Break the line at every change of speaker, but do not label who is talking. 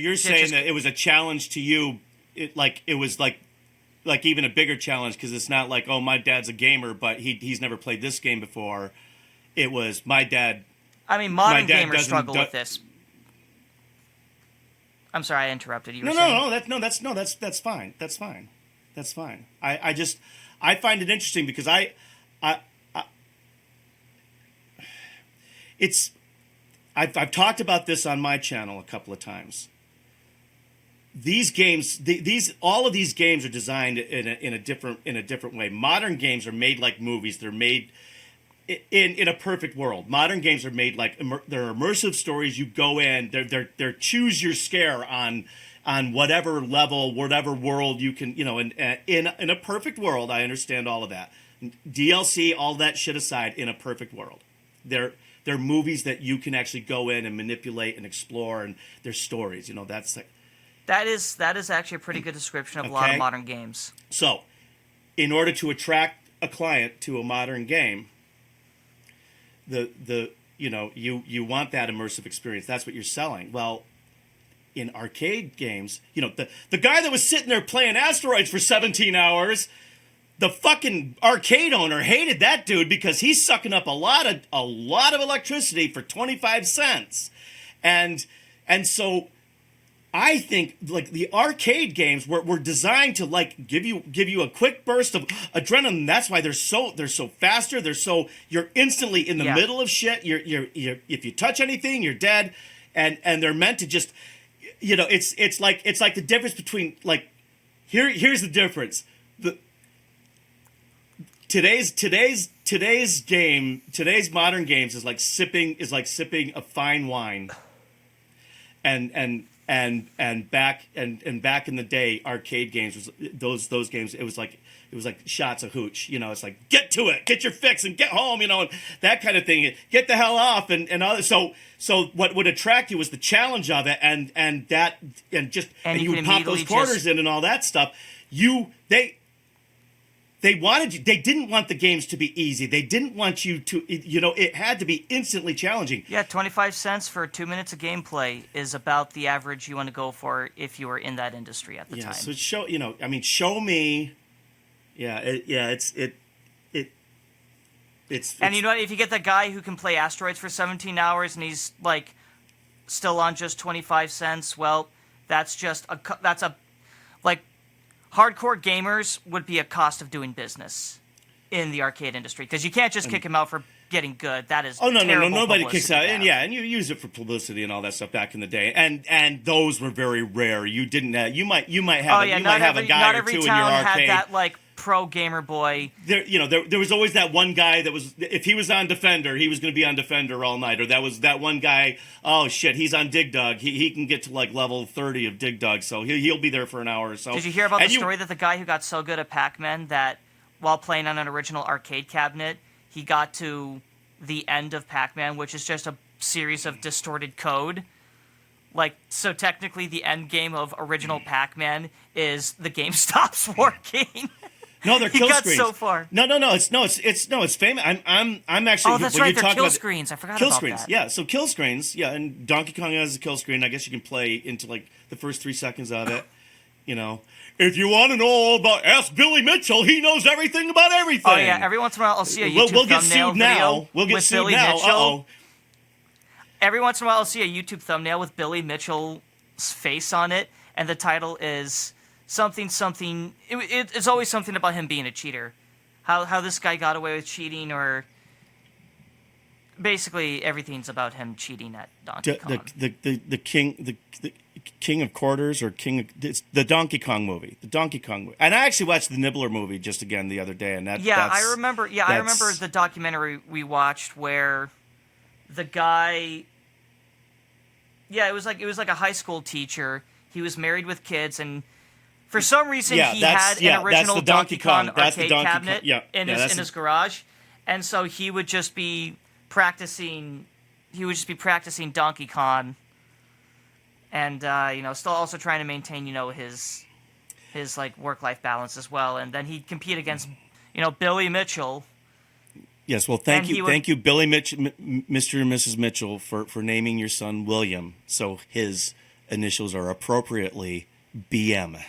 you're saying that it was a challenge to you. It was like even a bigger challenge because it's not like, oh, my dad's a gamer, but he's never played this game before. It was my dad.
I mean, modern gamers struggle with this. I'm sorry, I interrupted you.
No, that's fine. That's fine. That's fine. I find it interesting because I've talked about this on my channel a couple of times. These games, all of these games are designed in a different way. Modern games are made like movies. They're made in a perfect world. Modern games are made like they're immersive stories. You go in, they're choose your scare on whatever level, whatever world you can, and in a perfect world, I understand all of that. DLC, all that shit aside, in a perfect world, they're movies that you can actually go in and manipulate and explore, and they're stories. That's like
that is actually a pretty good description of a lot of modern games.
So, in order to attract a client to a modern game, you want that immersive experience. That's what you're selling. Well, in arcade games, the guy that was sitting there playing Asteroids for 17 hours, the fucking arcade owner hated that dude because he's sucking up a lot of electricity for 25 cents. And so I think like the arcade games were designed to like give you a quick burst of adrenaline. That's why they're so faster. You're instantly in the middle of shit. You're if you touch anything, you're dead. And they're meant to just, it's like the difference between like here's the difference. Today's modern games is like sipping a fine wine. And back in the day, arcade games was those games. It was like shots of hooch. It's like get to it, get your fix, and get home. And that kind of thing. Get the hell off and all. So what would attract you was the challenge of it, and you would pop those quarters in and all that stuff. They wanted you. They didn't want the games to be easy. They didn't want you to. It had to be instantly challenging.
Yeah, 25 cents for 2 minutes of gameplay is about the average you want to go for if you were in that industry at the time.
So show me. It's.
And you know what? If you get the guy who can play Asteroids for 17 hours and he's like still on just 25 cents, well, that's like. Hardcore gamers would be a cost of doing business in the arcade industry because you can't just kick him out for getting good. That is
nobody kicks out, and you use it for publicity and all that stuff back in the day, and those were very rare. You didn't you might have a guy or two in your arcade.
Had that like pro gamer boy.
There was always that one guy that was, if he was on Defender, he was going to be on Defender all night, or that one guy, oh shit, he's on Dig Dug, he can get to like level 30 of Dig Dug, so he'll be there for an hour or so.
Did you hear about the story that the guy who got so good at Pac-Man that while playing on an original arcade cabinet, he got to the end of Pac-Man, which is just a series of distorted code? Like, so technically the end game of original Pac-Man is the game stops working.
No, they're kill screens.
He got so far.
No. It's famous. I'm actually.
Oh, that's right. They're kill screens. I forgot about that.
Yeah. So kill screens. Yeah, and Donkey Kong has a kill screen. I guess you can play into like the first 3 seconds of it. If you want to know all about, ask Billy Mitchell. He knows everything about everything.
Oh yeah. Every once in a while, I'll see a YouTube
we'll get
thumbnail
sued now.
video
We'll get
with
sued
Billy
now.
Mitchell.
Uh-oh.
Every once in a while, I'll see a YouTube thumbnail with Billy Mitchell's face on it, and the title is something. It's always something about him being a cheater. How this guy got away with cheating, or basically everything's about him cheating at Donkey Kong.
The King of Quarters, or it's the Donkey Kong movie. The Donkey Kong movie. And I actually watched the Nibbler movie just again the other day, and
I remember the documentary we watched where the guy. Yeah, it was like a high school teacher. He was married with kids, and for some reason he had an original Donkey Kong arcade cabinet in his garage, and so he would just be practicing. He would just be practicing Donkey Kong, and still also trying to maintain his like work-life balance as well. And then he'd compete against Billy Mitchell.
Yes, well, thank you, Billy Mr. and Mrs. Mitchell, for naming your son William. So his initials are appropriately BM.